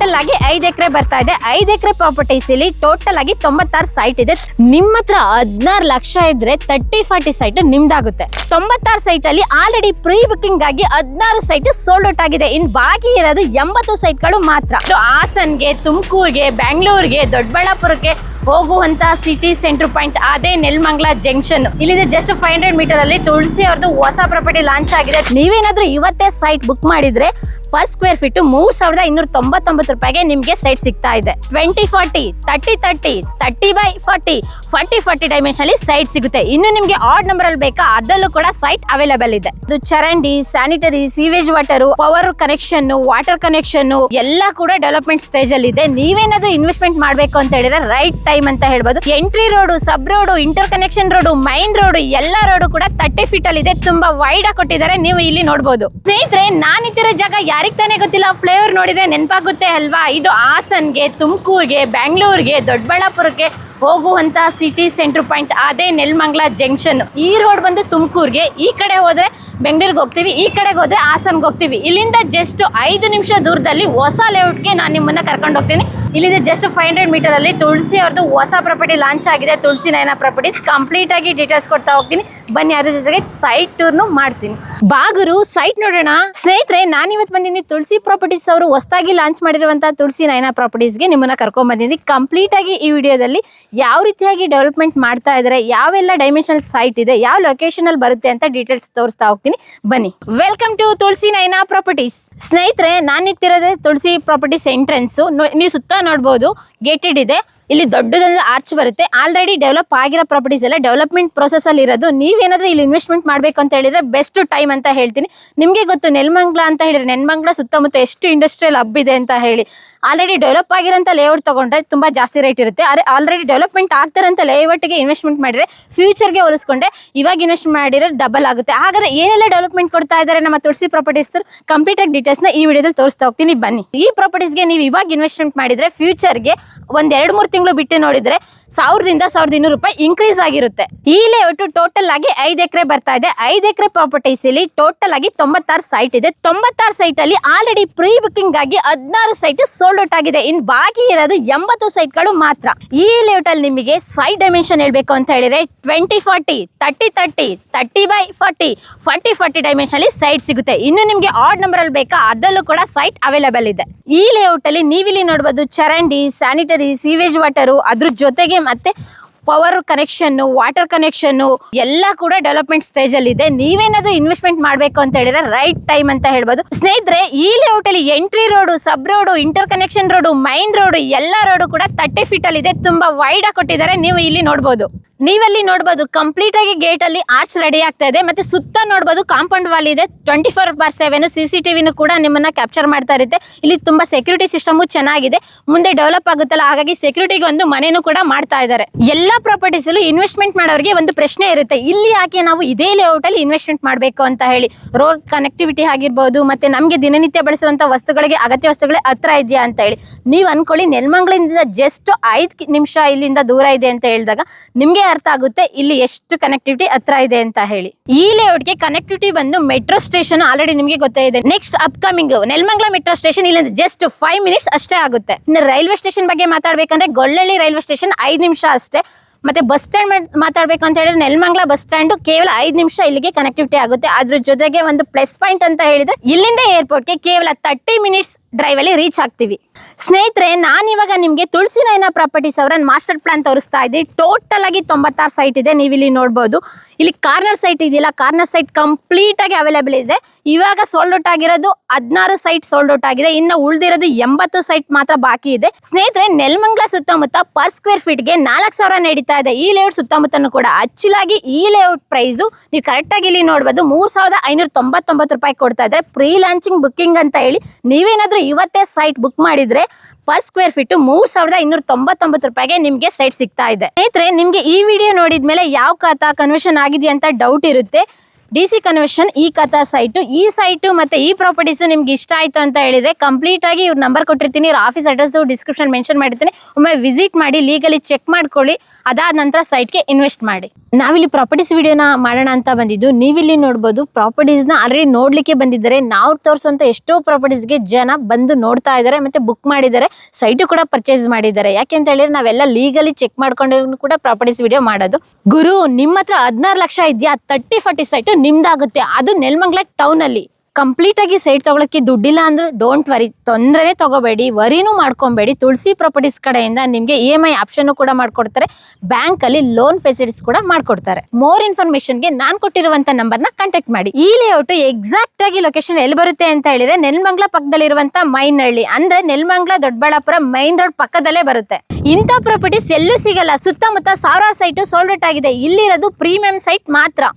Total ಆಗಿ 5 ಎಕರೆ ಬರ್ತಾ ಇದೆ. 5 ಎಕರೆ ಪ್ರಾಪರ್ಟೀಸ್ ಇಲ್ಲಿ ಟೋಟಲ್ ಆಗಿ 96 ಸೈಟ್ ಇದೆ. ನಿಮ್ಮ ಹತ್ರ 16 ಲಕ್ಷ ಇದ್ರೆ 30-40 ಸೈಟ್ ನಿಮ್ದಾಗುತ್ತೆ. 96 ಸೈಟ್ ಅಲ್ಲಿ ಆಲ್ರೆಡಿ ಪ್ರೀ ಬುಕಿಂಗ್ ಆಗಿ 16 ಸೈಟ್ ಸೋಲ್ಡ್ ಔಟ್ ಆಗಿದೆ. ಇನ್ ಬಾಕಿ ಇರೋದು 80 ಸೈಟ್ಗಳು ಮಾತ್ರ. ಹಾಸನ್ಗೆ, ತುಮಕೂರಿಗೆ, ಬ್ಯಾಂಗ್ಳೂರ್ಗೆ, ದೊಡ್ಡಬಳ್ಳಾಪುರಕ್ಕೆ ಹೋಗುವಂತ ಸಿಟಿ ಸೆಂಟರ್ ಪಾಯಿಂಟ್ ಅದೇ ನೆಲಮಂಗಲ ಜಂಕ್ಷನ್. ಇಲ್ಲಿಂದ ಜಸ್ಟ್ 500 ಮೀಟರ್ ಅಲ್ಲಿ ತುಳಸಿ ಅವ್ರದ್ದು ಹೊಸ ಪ್ರಾಪರ್ಟಿ ಲಾಂಚ್ ಆಗಿದೆ. ನೀವೇನಾದ್ರೂ ಇವತ್ತೇ ಸೈಟ್ ಬುಕ್ ಮಾಡಿದ್ರೆ ಪರ್ ಸ್ಕ್ವೇರ್ ಫೀಟ್ 3299 ರೂಪಾಯಿಗೆ ನಿಮ್ಗೆ ಸೈಟ್ ಸಿಗ್ತಾ ಇದೆ. 20-40, 30-30, 30/40, 40-40 ಡೈಮೆನ್ಷನ್ ಅಲ್ಲಿ ಸೈಟ್ ಸಿಗುತ್ತೆ. ಇನ್ನು ನಿಮ್ಗೆ ಆಡ್ ನಂಬರ್ ಅಲ್ಲಿ ಬೇಕಾ ಅದರಲ್ಲೂ ಕೂಡ ಸೈಟ್ ಅವೈಲೇಬಲ್ ಇದೆ. ಇದು ಚರಂಡಿ, sanitary, sewage water, power connection, water connection ಎಲ್ಲ ಕೂಡ ಡೆವಲಪ್ಮೆಂಟ್ ಸ್ಟೇಜ್ ಅಲ್ಲಿ ಇದೆ. ನೀವೇನಾದ್ರೂ ಇನ್ವೆಸ್ಟ್ಮೆಂಟ್ ಮಾಡ್ಬೇಕು ಅಂತ ಹೇಳಿದ್ರೆ ರೈಟ್ ಟೈಮ್ ಅಂತ ಹೇಳ್ಬೋದು. Entry road, sub road, inter connection road, main road ಎಲ್ಲ ರೋಡ್ ಕೂಡ 30 ಫೀಟ್ ಅಲ್ಲಿ ಇದೆ. ತುಂಬಾ ವೈಡ್ ಆಗಿ ಕೊಟ್ಟಿದ್ದಾರೆ, ನೀವು ಇಲ್ಲಿ ನೋಡಬಹುದು. ಸ್ನೇಹಿತರೆ, ನಾನಿತ್ತಿರೋ ಜಾಗ ಯಾರಿಗ್ ತಾನೇ ಗೊತ್ತಿಲ್ಲ, ಫ್ಲೇವರ್ ನೋಡಿದ್ರೆ ನೆನಪಾಗುತ್ತೆ ಅಲ್ವಾ? ಇದು ಹಾಸನ್ಗೆ, ತುಮಕೂರಿಗೆ, ಬ್ಯಾಂಗ್ಳೂರ್ಗೆ, ದೊಡ್ಡಬಳ್ಳಾಪುರಕ್ಕೆ ಹೋಗುವಂತ ಸಿಟಿ ಸೆಂಟರ್ ಪಾಯಿಂಟ್ ಅದೇ ನೆಲಮಂಗಲ ಜಂಕ್ಷನ್. ಈ ರೋಡ್ ಬಂದು ತುಮಕೂರ್ಗೆ, ಈ ಕಡೆ ಹೋದ್ರೆ ಬೆಂಗಳೂರಿಗೆ ಹೋಗ್ತೀವಿ, ಈ ಕಡೆಗೆ ಹೋದ್ರೆ ಹಾಸನ್ಗೆ ಹೋಗ್ತೀವಿ. ಇಲ್ಲಿಂದ ಜಸ್ಟ್ 5 ನಿಮಿಷ ದೂರದಲ್ಲಿ ಹೊಸ ಲೇಔಟ್ಗೆ ನಾನು ನಿಮ್ಮನ್ನ ಕರ್ಕೊಂಡು ಹೋಗ್ತೀನಿ. ಇಲ್ಲಿಂದ ಜಸ್ಟ್ 500 ಮೀಟರ್ ಅಲ್ಲಿ ತುಳಸಿ ಅವ್ರದ್ದು ಹೊಸ ಪ್ರಾಪರ್ಟಿ ಲಾಂಚ್ ಆಗಿದೆ. ತುಳಸಿ ನಯನ ಪ್ರಾಪರ್ಟೀಸ್. ಕಂಪ್ಲೀಟ್ ಆಗಿ ಡೀಟೇಲ್ಸ್ ಕೊಡ್ತಾ ಹೋಗ್ತೀನಿ. ಬನ್ನಿ, ಅದ್ರ ಜೊತೆಗೆ ಸೈಟ್ ಟೂರ್ನು ಮಾಡ್ತೀನಿ. ಬಾಗುರು ಸೈಟ್ ನೋಡೋಣ. ಸ್ನೇಹಿತರೆ, ನಾನಿವತ್ತು ಬಂದಿದ್ದೀನಿ ತುಳಸಿ ಪ್ರಾಪರ್ಟೀಸ್ ಅವರು ಹೊಸದಾಗಿ ಲಾಂಚ್ ಮಾಡಿರುವಂತಹ ತುಳಸಿ ನಯನ ಪ್ರಾಪರ್ಟೀಸ್ಗೆ ನಿಮ್ಮನ್ನ ಕರ್ಕೊಂಡ್ ಬಂದಿದ್ದೀನಿ. ಕಂಪ್ಲೀಟ್ ಆಗಿ ಈ ವಿಡಿಯೋದಲ್ಲಿ ಯಾವ ರೀತಿಯಾಗಿ ಡೆವಲಪ್ಮೆಂಟ್ ಮಾಡ್ತಾ ಇದ್ದಾರೆ, ಯಾವೆಲ್ಲ ಡೈಮೆನ್ಷನಲ್ ಸೈಟ್ ಇದೆ, ಯಾವ ಲೊಕೇಶನ್ ಅಲ್ಲಿ ಬರುತ್ತೆ ಅಂತ ಡೀಟೇಲ್ಸ್ ತೋರಿಸ್ತಾ ಹೋಗ್ತೀನಿ. ಬನ್ನಿ. Welcome to Tulasi Nayana properties. ಸ್ನೇಹಿತರೆ, ನಾನು ನಿಂತಿರೋದೇ ತುಳಸಿ ಪ್ರಾಪರ್ಟೀಸ್ ಎಂಟ್ರೆನ್ಸ್. ನೀವು ಸುತ್ತ ನೋಡಬಹುದು, ಗೇಟೆಡ್ ಇದೆ. ಇಲ್ಲಿ ದೊಡ್ಡದಾದ ಆರ್ಚ್ ಬರುತ್ತೆ. ಆಲ್ರೆಡಿ ಡೆವಲಪ್ ಆಗಿರೋ ಪ್ರಾಪರ್ಟೀಸ್ ಎಲ್ಲ ಡೆವಲಪ್ಮೆಂಟ್ ಪ್ರೊಸೆಸ್ ಅಲ್ಲಿ ಇರೋದು. ನೀವೇನಾದ್ರೂ ಇಲ್ಲಿ ಇನ್ವೆಸ್ಟ್ಮೆಂಟ್ ಮಾಡಬೇಕು ಅಂತ ಹೇಳಿದ್ರೆ ಬೆಸ್ಟ್ ಟೈಮ್ ಅಂತ ಹೇಳ್ತೀನಿ. ನಿಮಗೆ ಗೊತ್ತು ನೆಲಮಂಗಲ ಅಂತ ಹೇಳಿದ್ರೆ ನೆಲಮಂಗಲ ಸುತ್ತಮುತ್ತ ಎಷ್ಟು ಇಂಡಸ್ಟ್ರಿಯಲ್ ಹಬ್ ಇದೆ ಅಂತ ಹೇಳಿ. ಆಲ್ರೆಡಿ ಡೆವಲಪ್ ಆಗಿರೋಂಥ ಲೇಔಟ್ ತಗೊಂಡ್ರೆ ತುಂಬಾ ಜಾಸ್ತಿ ರೇಟ್ ಇರುತ್ತೆ. ಆಲ್ರೆಡಿ ಡೆವಲಪ್ಮೆಂಟ್ ಆಗ್ತಾರಂತ ಲೇಔಟ್ಗೆ ಇನ್ವೆಸ್ಟ್ಮೆಂಟ್ ಮಾಡಿದ್ರೆ ಫ್ಯೂಚರ್ಗೆ ಹೋಲಿಸ್ಕೊಂಡೆ ಇವಾಗ ಇನ್ವೆಸ್ಟ್ ಮಾಡಿದ್ರೆ ಡಬಲ್ ಆಗುತ್ತೆ. ಹಾಗಾದ್ರೆ ಏನೆಲ್ಲ ಡೆವಲಪ್ಮೆಂಟ್ ಕೊಡ್ತಾ ಇದ್ದಾರೆ ನಮ್ಮ ತುಳಸಿ ಪ್ರಾಪರ್ಟೀಸ್, ಕಂಪ್ಲೀಟ್ ಆಗಿ ಡೀಟೇಲ್ಸ್ ನ ಈ ವಿಡಿಯೋದಲ್ಲಿ ತೋರಿಸ್ತಾ ಹೋಗ್ತೀನಿ. ಬನ್ನಿ. ಈ ಪ್ರಾಪರ್ಟೀಸ್ಗೆ ನೀವು ಇವಾಗ ಇನ್ವೆಸ್ಟ್ಮೆಂಟ್ ಮಾಡಿದ್ರೆ ಫ್ಯೂಚರ್ಗೆ ಒಂದ್ 2-3 ತಿಂಗಳು ಬಿಟ್ಟು ನೋಡಿದ್ರೆ 1000ರಿಂದ 1200 ರೂಪಾಯಿ ಇನ್ಕ್ರೀಸ್ ಆಗಿರುತ್ತೆ. ಈ ಲೇಔಟ್ ಟೋಟಲ್ ಆಗಿ 5 ಎಕರೆ ಬರ್ತಾ ಇದೆ. 5 ಎಕರೆ ಪ್ರಾಪರ್ಟೀಸ್ ಇಲ್ಲಿ ಟೋಟಲ್ ಆಗಿ 96 ಸೈಟ್ ಇದೆ. 96 ಸೈಟ್ ಅಲ್ಲಿ ಆಲ್ರೆಡಿ ಪ್ರೀ ಬುಕಿಂಗ್ ಆಗಿ 16 ಸೈಟ್ ಸೋಲ್ಡ್ ಔಟ್ ಆಗಿದೆ. ಇನ್ ಬಾಕಿ ಇರೋದು 80 ಸೈಟ್ಗಳು ಮಾತ್ರ. ಈ ಲೇಔಟ್ ಅಲ್ಲಿ ನಿಮಗೆ ಸೈಟ್ ಡೈಮೆನ್ಷನ್ ಹೇಳ್ಬೇಕು ಅಂತ ಹೇಳಿದ್ರೆ 20-40, 30-30, 30/40, 40-40 ಡೈಮೆನ್ಷನ್ ಅಲ್ಲಿ ಸೈಟ್ ಸಿಗುತ್ತೆ. ಇನ್ನು ನಿಮ್ಗೆ ಆಡ್ ನಂಬರ್ ಅಲ್ಲಿ ಬೇಕಾ ಅದರಲ್ಲೂ ಕೂಡ ಸೈಟ್ ಅವೈಲೇಬಲ್ ಇದೆ. ಈ ಲೇಔಟ್ ಅಲ್ಲಿ ನೀವಿಲ್ಲಿ ನೋಡಬಹುದು ಚರಂಡಿ, ಸ್ಯಾನಿಟರಿ, ಸೀವೇಜ್ ವಾಟರ್, ಅದ್ರ ಜೊತೆಗೆ ಮತ್ತೆ ಪವರ್ ಕನೆಕ್ಷನ್, ವಾಟರ್ ಕನೆಕ್ಷನ್ ಎಲ್ಲ ಕೂಡ ಡೆವಲಪ್ಮೆಂಟ್ ಸ್ಟೇಜ್ ಅಲ್ಲಿ ಇದೆ. ನೀವೇನಾದ್ರೂ ಇನ್ವೆಸ್ಟ್ಮೆಂಟ್ ಮಾಡ್ಬೇಕು ಅಂತ ಹೇಳಿದ್ರೆ ರೈಟ್ ಟೈಮ್ ಅಂತ ಹೇಳ್ಬೋದು. ಸ್ನೇಹಿತರೆ, ಈ ಲೇಔಟ್ ಅಲ್ಲಿ entry road, sub road, inter connection road, main road ಎಲ್ಲ ರೋಡ್ ಕೂಡ 30 ಫೀಟ್ ಅಲ್ಲಿ ಇದೆ. ತುಂಬಾ ವೈಡ್ ಆಗಿ ಕೊಟ್ಟಿದ್ದಾರೆ, ನೀವು ಇಲ್ಲಿ ನೋಡಬಹುದು. ನೀವಲ್ಲಿ ನೋಡಬಹುದು ಕಂಪ್ಲೀಟ್ ಆಗಿ ಗೇಟ್ ಅಲ್ಲಿ ಆರ್ಚ್ ರೆಡಿ ಆಗ್ತಾ ಇದೆ. ಮತ್ತೆ ಸುತ್ತ ನೋಡಬಹುದು ಕಾಂಪೌಂಡ್ ವಾಲ್ ಇದೆ. 24/7 CCTV ಕೂಡ ನಿಮ್ಮನ್ನ ಕ್ಯಾಪ್ಚರ್ ಮಾಡ್ತಾ ಇರುತ್ತೆ. ಇಲ್ಲಿ ತುಂಬಾ ಸೆಕ್ಯೂರಿಟಿ ಸಿಸ್ಟಮ್ ಚೆನ್ನಾಗಿದೆ. ಮುಂದೆ ಡೆವಲಪ್ ಆಗುತ್ತಲ್ಲ, ಹಾಗಾಗಿ ಸೆಕ್ಯೂರಿಟಿಗೆ ಒಂದು ಮನೆನೂ ಕೂಡ ಮಾಡ್ತಾ ಇದ್ದಾರೆ. ಎಲ್ಲಾ ಪ್ರಾಪರ್ಟೀಸ್ ಇನ್ವೆಸ್ಟ್ಮೆಂಟ್ ಮಾಡೋರಿಗೆ ಒಂದು ಪ್ರಶ್ನೆ ಇರುತ್ತೆ, ಇಲ್ಲಿ ಯಾಕೆ ನಾವು ಇದೇ ಲೇಔಟ್ ಅಲ್ಲಿ ಇನ್ವೆಸ್ಟ್ಮೆಂಟ್ ಮಾಡಬೇಕು ಅಂತ ಹೇಳಿ. ರೋಡ್ ಕನೆಕ್ಟಿವಿಟಿ ಆಗಿರ್ಬೋದು, ಮತ್ತೆ ನಮ್ಗೆ ದಿನನಿತ್ಯ ಬಳಸುವಂತ ವಸ್ತುಗಳಿಗೆ ಅಗತ್ಯ ವಸ್ತುಗಳೇ ಹತ್ರ ಇದೆಯಾ ಅಂತ ಹೇಳಿ. ನೀವು ಅನ್ಕೊಳ್ಳಿ, ನೆಲಮಂಗಲದಿಂದ ಜಸ್ಟ್ 5 ನಿಮಿಷ ಇಲ್ಲಿಂದ ದೂರ ಇದೆ ಅಂತ ಹೇಳಿದಾಗ ನಿಮ್ಗೆ ಅರ್ಥ ಆಗುತ್ತೆ ಇಲ್ಲಿ ಎಷ್ಟು ಕನೆಕ್ಟಿವಿಟಿ ಹತ್ರ ಇದೆ ಅಂತ ಹೇಳಿ. ಈ ಲೇಔಟ್ಗೆ ಕನೆಕ್ಟಿವಿಟಿ ಬಂದು ಮೆಟ್ರೋ ಸ್ಟೇಷನ್ ಆಲ್ರೆಡಿ ನಿಮಗೆ ಗೊತ್ತೇ ಇದೆ. Next upcoming Nelamangala metro station ಇಲ್ಲಿಂದ ಜಸ್ಟ್ 5 ಮಿನಿಟ್ಸ್ ಅಷ್ಟೇ ಆಗುತ್ತೆ. ಇನ್ನು ರೈಲ್ವೆ ಸ್ಟೇಷನ್ ಬಗ್ಗೆ ಮಾತಾಡ್ಬೇಕಂದ್ರೆ ಗೊಲ್ಲಳ್ಳಿ ರೈಲ್ವೆ ಸ್ಟೇಷನ್ 5 ನಿಮಿಷ ಅಷ್ಟೇ. ಮತ್ತೆ ಬಸ್ ಸ್ಟ್ಯಾಂಡ್ ಮಾತಾಡ್ಬೇಕು ಅಂತ ಹೇಳಿದ್ರೆ ನೆಲಮಂಗಲ ಬಸ್ ಸ್ಟ್ಯಾಂಡ್ ಕೇವಲ 5 ನಿಮಿಷ ಇಲ್ಲಿಗೆ ಕನೆಕ್ಟಿವಿಟಿ ಆಗುತ್ತೆ. ಅದ್ರ ಜೊತೆಗೆ ಒಂದು ಪ್ಲಸ್ ಪಾಯಿಂಟ್ ಅಂತ ಹೇಳಿದ್ರೆ ಇಲ್ಲಿಂದ ಏರ್ಪೋರ್ಟ್ಗೆ ಕೇವಲ 30 ಮಿನಿಟ್ಸ್ ಡ್ರೈವ್ ಅಲ್ಲಿ ರೀಚ್ ಆಗ್ತೀವಿ. ಸ್ನೇಹಿತರೆ, ನಾನಿವಾಗ ನಿಮ್ಗೆ ತುಳಸಿ ನಯನ ಪ್ರಾಪರ್ಟೀಸ್ ಅವರ ಮಾಸ್ಟರ್ ಪ್ಲಾನ್ ತೋರಿಸ್ತಾ ಇದ್ದೀನಿ. ಟೋಟಲ್ ಆಗಿ 96 ಸೈಟ್ ಇದೆ. ನೀವು ಇಲ್ಲಿ ನೋಡಬಹುದು. ಇಲ್ಲಿ ಕಾರ್ನರ್ ಸೈಟ್ ಇದೆಯಲ್ಲ, ಕಾರ್ನರ್ ಸೈಟ್ ಕಂಪ್ಲೀಟ್ ಆಗಿ ಅವೈಲೇಬಲ್ ಇದೆ. ಇವಾಗ ಸೋಲ್ಡ್ ಔಟ್ ಆಗಿರೋದು 16 ಸೈಟ್ ಸೋಲ್ಡ್ ಔಟ್ ಆಗಿದೆ. ಇನ್ನು ಉಳಿದಿರೋದು 80 ಸೈಟ್ ಮಾತ್ರ ಬಾಕಿ ಇದೆ. ಸ್ನೇಹಿತರೆ, ನೆಲಮಂಗಲ ಸುತ್ತಮುತ್ತ ಪರ್ ಸ್ಕ್ವೇರ್ ಫೀಟ್ ಗೆ 4000 ನಡೀತಾ ಇದೆ. ಈ ಲೇಔಟ್ ಸುತ್ತಮುತ್ತನು ಕೂಡ ಆಕ್ಚುಲಾಗಿ ಈ ಲೇಔಟ್ ಪ್ರೈಸ್ ನೀವು ಕರೆಕ್ಟ್ ಆಗಿ ಇಲ್ಲಿ ನೋಡಬಹುದು 3599 ರೂಪಾಯಿ ಕೊಡ್ತಾ ಇದ್ದಾರೆ. ಪ್ರೀ ಲಾಂಚಿಂಗ್ ಬುಕ್ಕಿಂಗ್ ಅಂತ ಹೇಳಿ. ನೀವೇನಾದ್ರೂ ಇವತ್ತೇ ಸೈಟ್ ಬುಕ್ ಮಾಡಿದ್ರೆ ಪರ್ ಸ್ಕ್ವೇರ್ ಫೀಟ್ 3299 ರೂಪಾಯಿಗೆ ನಿಮ್ಗೆ ಸೈಟ್ ಸಿಗ್ತಾ ಇದೆ. ಸ್ನೇಹಿತರೆ, ನಿಮ್ಗೆ ಈ ವಿಡಿಯೋ ನೋಡಿದ್ಮೇಲೆ ಯಾವ ಖಾತಾ ಕನ್ವರ್ಷನ್ ಆಗಿದೆಯಾ ಅಂತ ಡೌಟ್ ಇರುತ್ತೆ. DC ಕನ್ವೆನ್ಷನ್ ಈ ಕಥಾ ಸೈಟ್. ಈ ಸೈಟ್ ಮತ್ತೆ ಈ ಪ್ರಾಪರ್ಟೀಸ್ ನಿಮ್ಗೆ ಇಷ್ಟ ಆಯ್ತು ಅಂತ ಹೇಳಿದ್ರೆ ಕಂಪ್ಲೀಟ್ ಆಗಿ ಇವ್ರ ನಂಬರ್ ಕೊಟ್ಟಿರ್ತೀನಿ, ಇವ್ರ ಆಫೀಸ್ ಅಡ್ರೆಸ್ ಡಿಸ್ಕ್ರಿಪ್ಷನ್ ಮೆನ್ಷನ್ ಮಾಡಿರ್ತೀನಿ. ಒಮ್ಮೆ ವಿಸಿಟ್ ಮಾಡಿ, ಲೀಗಲಿ ಚೆಕ್ ಮಾಡ್ಕೊಳ್ಳಿ. ಅದಾದ ನಂತರ ಸೈಟ್ಗೆ ಇನ್ವೆಸ್ಟ್ ಮಾಡಿ. ನಾವಿಲ್ಲಿ ಪ್ರಾಪರ್ಟೀಸ್ ವಿಡಿಯೋನ ಮಾಡೋಣ ಅಂತ ಬಂದಿದ್ದು. ನೀವಿಲ್ಲಿ ನೋಡ್ಬೋದು ಪ್ರಾಪರ್ಟೀಸ್ನ ಆಲ್ರೆಡಿ ನೋಡ್ಲಿಕ್ಕೆ ಬಂದಿದ್ದಾರೆ. ನಾವು ತೋರಿಸುವಂತ ಎಷ್ಟೋ ಪ್ರಾಪರ್ಟೀಸ್ಗೆ ಜನ ಬಂದು ನೋಡ್ತಾ ಇದ್ದಾರೆ ಮತ್ತೆ ಬುಕ್ ಮಾಡಿದ್ದಾರೆ, ಸೈಟು ಕೂಡ ಪರ್ಚೇಸ್ ಮಾಡಿದ್ದಾರೆ. ಯಾಕೆ ಅಂತ ಹೇಳಿದ್ರೆ ನಾವೆಲ್ಲ ಲೀಗಲಿ ಚೆಕ್ ಮಾಡ್ಕೊಂಡು ಕೂಡ ಪ್ರಾಪರ್ಟೀಸ್ ವಿಡಿಯೋ ಮಾಡೋದು. ಗುರು, ನಿಮ್ಮ ಹತ್ರ 16 ಲಕ್ಷ ಇದೆಯಾ, 30-40 ಸೈಟ್ ನಿಮ್ದಾಗುತ್ತೆ, ಅದು ನೆಲಮಂಗಲ ಟೌನ್ ಅಲ್ಲಿ. ಕಂಪ್ಲೀಟ್ ಆಗಿ ಸೈಟ್ ತಗೊಳಕ್ಕೆ ದುಡ್ಡಿಲ್ಲ ಅಂದ್ರೆ ಡೋಂಟ್ ವರಿ, ತೊಂದರೆ ತಗೋಬೇಡಿ, ವರಿನೂ ಮಾಡ್ಕೊಬೇಡಿ. ತುಳಸಿ ಪ್ರಾಪರ್ಟೀಸ್ ಕಡೆಯಿಂದ ನಿಮ್ಗೆ EMI ಆಪ್ಷನ್ ಕೂಡ ಮಾಡ್ಕೊಡ್ತಾರೆ, ಬ್ಯಾಂಕ್ ಅಲ್ಲಿ ಲೋನ್ ಫೆಸಿಲಿಟೀಸ್ ಕೂಡ ಮಾಡ್ಕೊಡ್ತಾರೆ. ಮೋರ್ ಇನ್ಫಾರ್ಮೇಶನ್ಗೆ ನಾನು ಕೊಟ್ಟಿರುವಂತ ನಂಬರ್ನ ಕಾಂಟ್ಯಾಕ್ಟ್ ಮಾಡಿ. ಈ ಲೇಔಟ್ ಎಕ್ಸಾಕ್ಟ್ ಆಗಿ ಲೊಕೇಶನ್ ಎಲ್ಲಿ ಬರುತ್ತೆ ಅಂತ ಹೇಳಿದ್ರೆ ನೆಲಮಂಗಲ ಪಕ್ಕದಲ್ಲಿರುವಂತ ಮೈನಹಳ್ಳಿ, ಅಂದ್ರೆ ನೆಲಮಂಗಲ ದೊಡ್ಡಬಳ್ಳಾಪುರ ಮೈನ್ ರೋಡ್ ಪಕ್ಕದಲ್ಲೇ ಬರುತ್ತೆ. ಇಂಥ ಪ್ರಾಪರ್ಟೀಸ್ ಎಲ್ಲೂ ಸಿಗಲ್ಲ. ಸುತ್ತಮುತ್ತ ಸಾವಿರಾರು ಸೈಟ್ ಸೋಲ್ಡ್ ಔಟ್ ಆಗಿದೆ. ಇಲ್ಲಿರೋದು ಪ್ರೀಮಿಯಂ ಸೈಟ್ ಮಾತ್ರ.